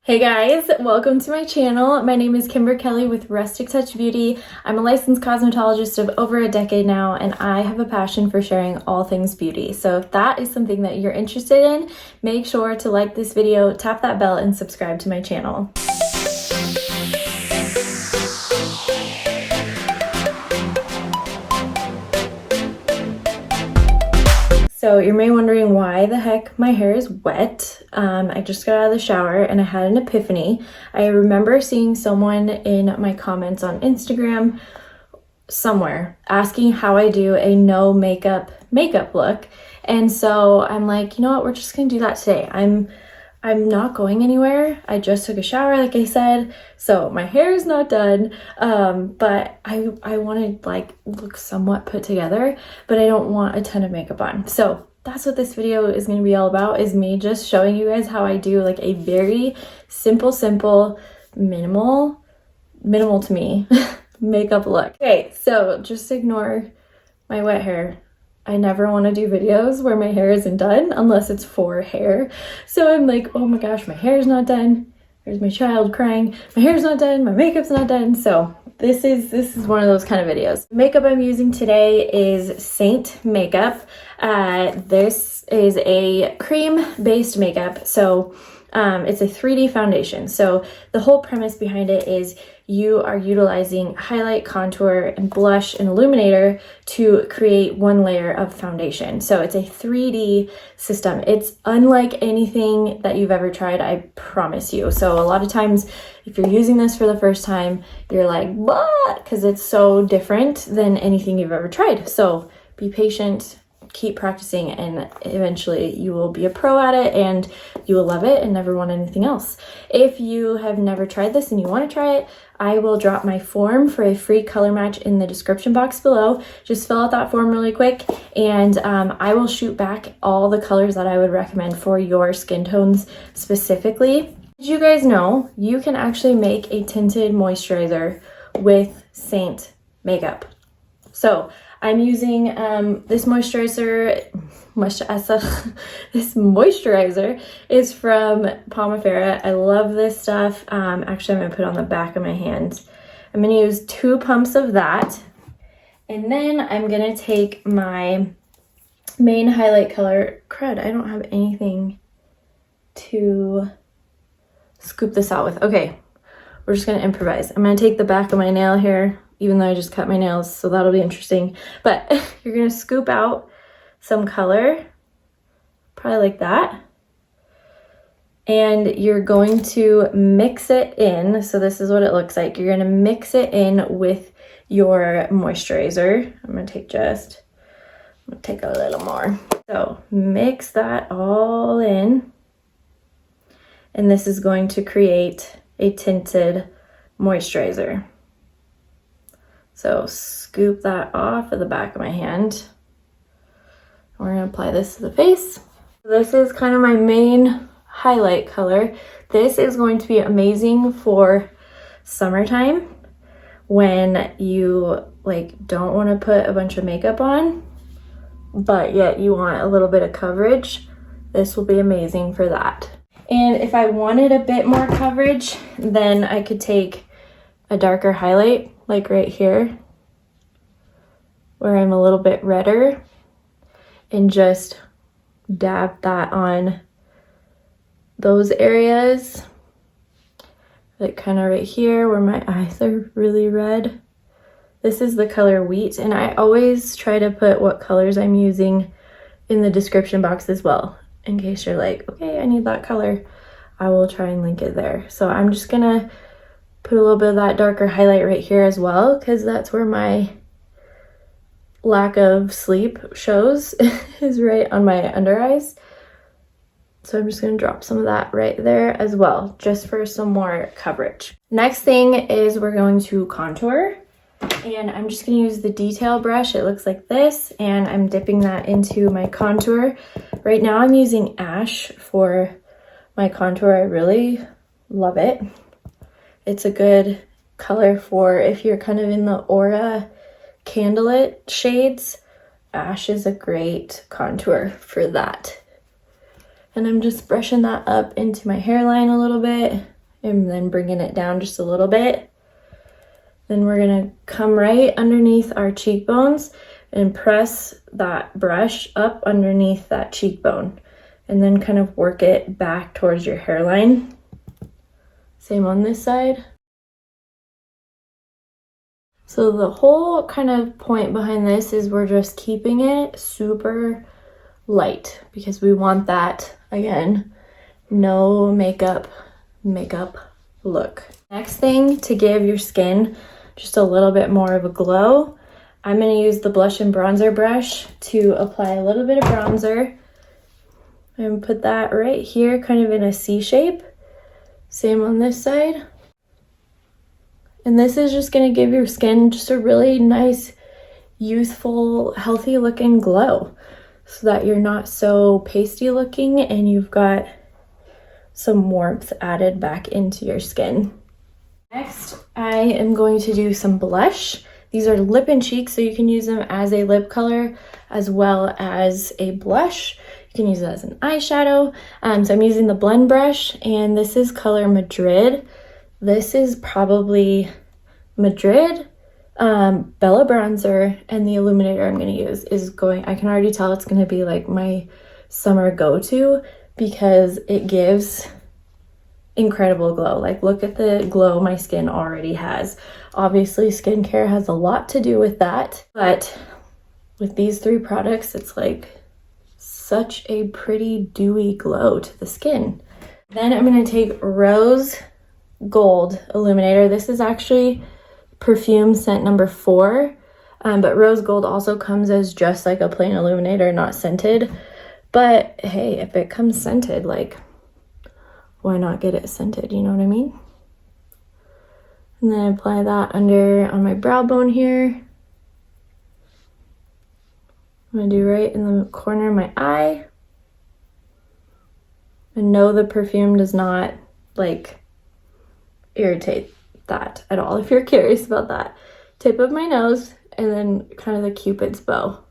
Hey guys, welcome to my channel. My name is Kimber Kelly with Rustic Touch Beauty. I'm a licensed cosmetologist of over a decade now, and I have a passion for sharing all things beauty. So if that is something that you're interested in, make sure to like this video, tap that bell, and subscribe to my channel. So you may be wondering why the heck my hair is wet. I just got out of the shower and I had an epiphany. I remember seeing someone in my comments on Instagram somewhere asking how I do a no makeup look. And so I'm like, you know what, we're just gonna do that today. I'm not going anywhere. I just took a shower, like I said, so my hair is not done, but I want to like look somewhat put together, but I don't want a ton of makeup on. So that's what this video is going to be all about, is me just showing you guys how I do like a very simple, minimal to me makeup look. Okay, so just ignore my wet hair. I never want to do videos where my hair isn't done unless it's for hair. So I'm like, oh my gosh, my hair's not done. There's my child crying. My hair's not done. My makeup's not done. So this is one of those kind of videos. Makeup I'm using today is Seint makeup. This is a cream-based makeup. So it's a 3D foundation. So the whole premise behind it is you are utilizing highlight, contour, and blush and illuminator to create one layer of foundation. So it's a 3D system. It's unlike anything that you've ever tried, I promise you. So a lot of times if you're using this for the first time, you're like, what? Because it's so different than anything you've ever tried. So be patient, keep practicing, and eventually you will be a pro at it and you will love it and never want anything else. If you have never tried this and you want to try it, I will drop my form for a free color match in the description box below. Just fill out that form really quick, and I will shoot back all the colors that I would recommend for your skin tones specifically. Did you guys know you can actually make a tinted moisturizer with Seint makeup? So I'm using this moisturizer. This moisturizer is from Pomifera. I love this stuff. Actually, I'm gonna put it on the back of my hand. I'm gonna use 2 pumps of that, and then I'm gonna take my main highlight color. Crud, I don't have anything to scoop this out with. Okay, we're just gonna improvise. I'm gonna take the back of my nail here, even though I just cut my nails, so that'll be interesting. But you're gonna scoop out some color, probably like that. And you're going to mix it in. So this is what it looks like. You're gonna mix it in with your moisturizer. I'm gonna take a little more. So mix that all in. And this is going to create a tinted moisturizer. So scoop that off of the back of my hand. We're gonna apply this to the face. This is kind of my main highlight color. This is going to be amazing for summertime when you like don't want to put a bunch of makeup on, but yet you want a little bit of coverage. This will be amazing for that. And if I wanted a bit more coverage, then I could take a darker highlight, like right here, where I'm a little bit redder, and just dab that on those areas, like kind of right here where my eyes are really red. This is the color Wheat, and I always try to put what colors I'm using in the description box as well, in case you're like, okay, I need that color. I will try and link it there. So I'm just gonna put a little bit of that darker highlight right here as well, because that's where my lack of sleep shows is right on my under eyes. So I'm just going to drop some of that right there as well, just for some more coverage. Next thing is we're going to contour, and I'm just going to use the detail brush. It looks like this, and I'm dipping that into my contour. Right now I'm using Ash for my contour. I really love it. It's a good color for if you're kind of in the Aura Candlelit shades. Ash is a great contour for that. And I'm just brushing that up into my hairline a little bit. and then bringing it down just a little bit. Then we're gonna come right underneath our cheekbones and press that brush up underneath that cheekbone, and then kind of work it back towards your hairline. Same on this side. So the whole kind of point behind this is we're just keeping it super light because we want that, again, no makeup look. Next thing, to give your skin just a little bit more of a glow, I'm going to use the blush and bronzer brush to apply a little bit of bronzer and put that right here, kind of in a C shape. Same on this side. And this is just going to give your skin just a really nice, youthful, healthy looking glow so that you're not so pasty looking and you've got some warmth added back into your skin. Next, I am going to do some blush. These are Lip+cheek, so you can use them as a lip color as well as a blush. You can use it as an eyeshadow. So I'm using the blend brush, and this is color Madrid. This is probably Madrid, Bella Bronzer, and the Illuminator I'm going to use is going, I can already tell it's going to be like my summer go-to because it gives incredible glow. Like, look at the glow my skin already has. Obviously, skincare has a lot to do with that, but with these three products, it's like such a pretty dewy glow to the skin. Then I'm going to take Rose Gold Illuminator. This is actually perfume scent number 4, but Rose Gold also comes as just like a plain illuminator, not scented. But hey, if it comes scented, like, why not get it scented? You know what I mean? And then apply that under on my brow bone here. I'm gonna do right in the corner of my eye. And no, the perfume does not like irritate that at all. If you're curious about that, tip of my nose and then kind of the Cupid's bow.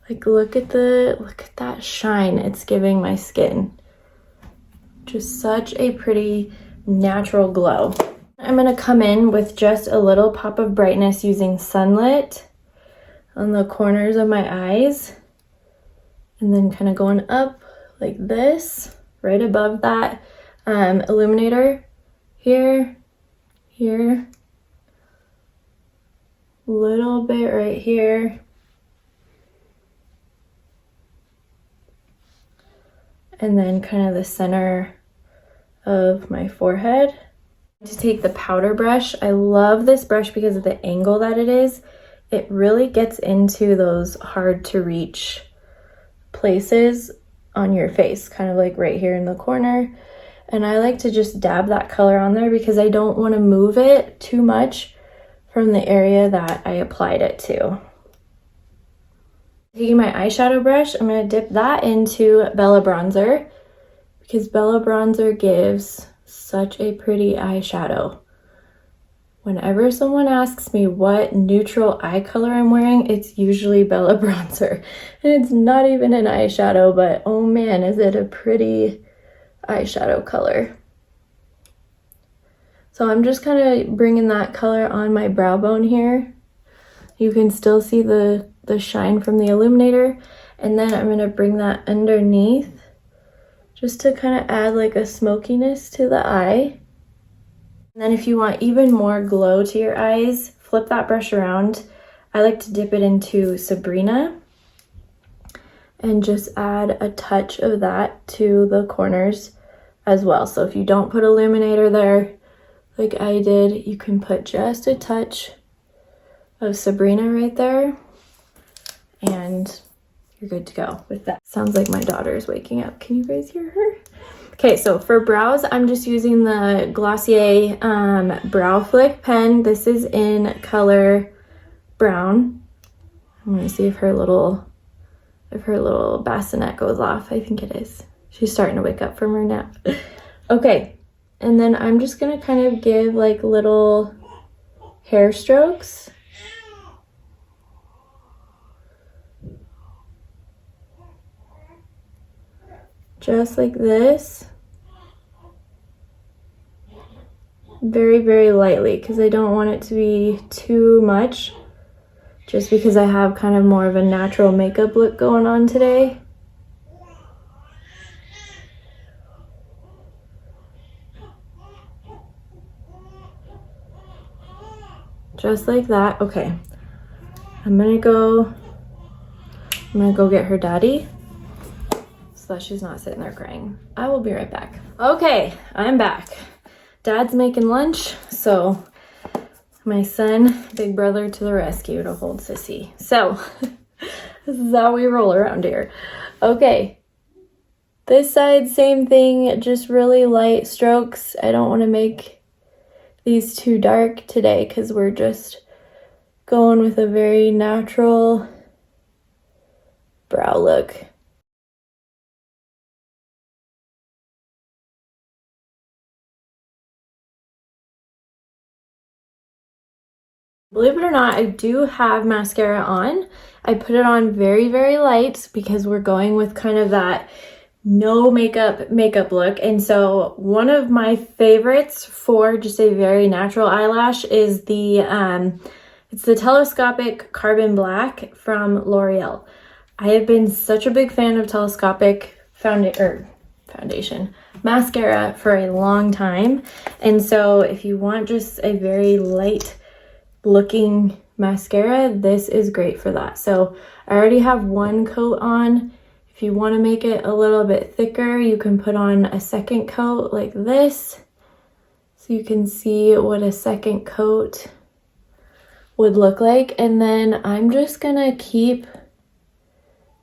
Like, look at that shine it's giving my skin. Just such a pretty natural glow. I'm gonna come in with just a little pop of brightness using Sunlit on the corners of my eyes, and then kind of going up like this, right above that illuminator here, little bit right here, and then kind of the center of my forehead. To take the powder brush, I love this brush because of the angle that it is. It really gets into those hard to reach places on your face, kind of like right here in the corner. And I like to just dab that color on there because I don't want to move it too much from the area that I applied it to. Taking my eyeshadow brush, I'm going to dip that into Bella Bronzer because Bella Bronzer gives such a pretty eyeshadow. Whenever someone asks me what neutral eye color I'm wearing, it's usually Bella Bronzer. And it's not even an eyeshadow, but oh man, is it a pretty eyeshadow color. So I'm just kind of bringing that color on my brow bone here. You can still see the shine from the illuminator. And then I'm going to bring that underneath just to kind of add like a smokiness to the eye. And then if you want even more glow to your eyes, flip that brush around. I like to dip it into Sabrina and just add a touch of that to the corners as well. So if you don't put illuminator there like I did, you can put just a touch of Sabrina right there and you're good to go with that. Sounds like my daughter is waking up. Can you guys hear her? Okay, so for brows, I'm just using the Glossier Brow Flick pen. This is in color brown. I'm gonna see if her little bassinet goes off. I think it is. She's starting to wake up from her nap. Okay, and then I'm just gonna kind of give like little hair strokes. just like this. Very, very lightly, because I don't want it to be too much, just because I have kind of more of a natural makeup look going on today. Just like that. Okay, I'm gonna go get her daddy so that she's not sitting there crying. I will be right back. Okay, I'm back. Dad's making lunch, so my son, big brother to the rescue to hold Sissy. So this is how we roll around here. Okay, this side, same thing, just really light strokes. I don't want to make these too dark today because we're just going with a very natural brow look. Believe it or not, I do have mascara on. I put it on very, very light because we're going with kind of that no makeup look. And so one of my favorites for just a very natural eyelash is the it's the Telescopic Carbon Black from L'Oreal. I have been such a big fan of telescopic foundation mascara for a long time, and so if you want just a very light looking mascara, this is great for that. So I already have one coat on. If you want to make it a little bit thicker, you can put on a second coat like this, so you can see what a second coat would look like. And then I'm just gonna keep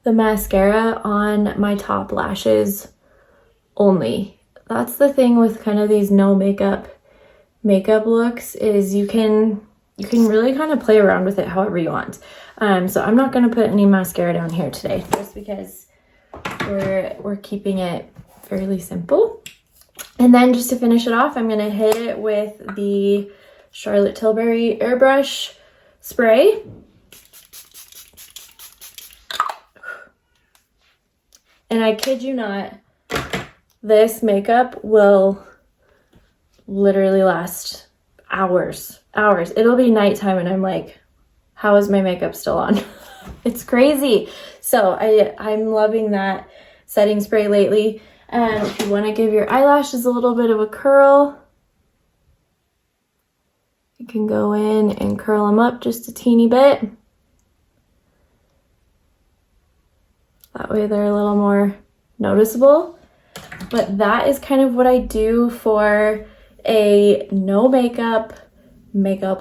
the mascara on my top lashes only. That's the thing with kind of these no makeup looks, is you can really kind of play around with it however you want. So I'm not gonna put any mascara down here today, just because we're keeping it fairly simple. And then just to finish it off, I'm gonna hit it with the Charlotte Tilbury airbrush spray. And I kid you not, this makeup will literally last hours. It'll be nighttime and I'm like, how is my makeup still on? It's crazy. So I'm loving that setting spray lately. And if you want to give your eyelashes a little bit of a curl, you can go in and curl them up just a teeny bit. That way they're a little more noticeable. But that is kind of what I do for a no makeup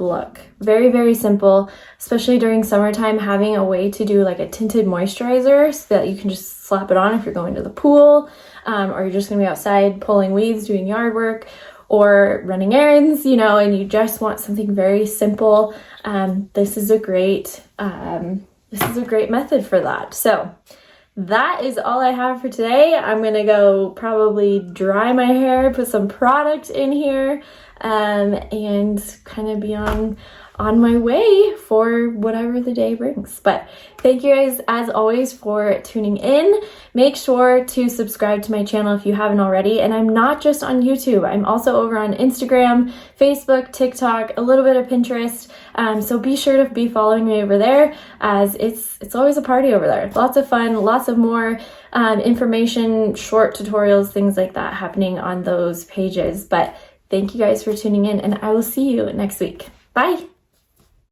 look. Very, very simple, especially during summertime, having a way to do like a tinted moisturizer so that you can just slap it on if you're going to the pool, or you're just gonna be outside pulling weeds, doing yard work, or running errands, you know, and you just want something very simple. This is a great method for that. So that is all I have for today. I'm gonna go probably dry my hair, put some product in here, and kind of be on my way for whatever the day brings. But thank you guys as always for tuning in. Make sure to subscribe to my channel if you haven't already. And I'm not just on YouTube, I'm also over on Instagram, Facebook, TikTok, a little bit of Pinterest. So be sure to be following me over there, as it's always a party over there. Lots of fun, lots of more information, short tutorials, things like that happening on those pages. But thank you guys for tuning in, and I will see you next week. Bye.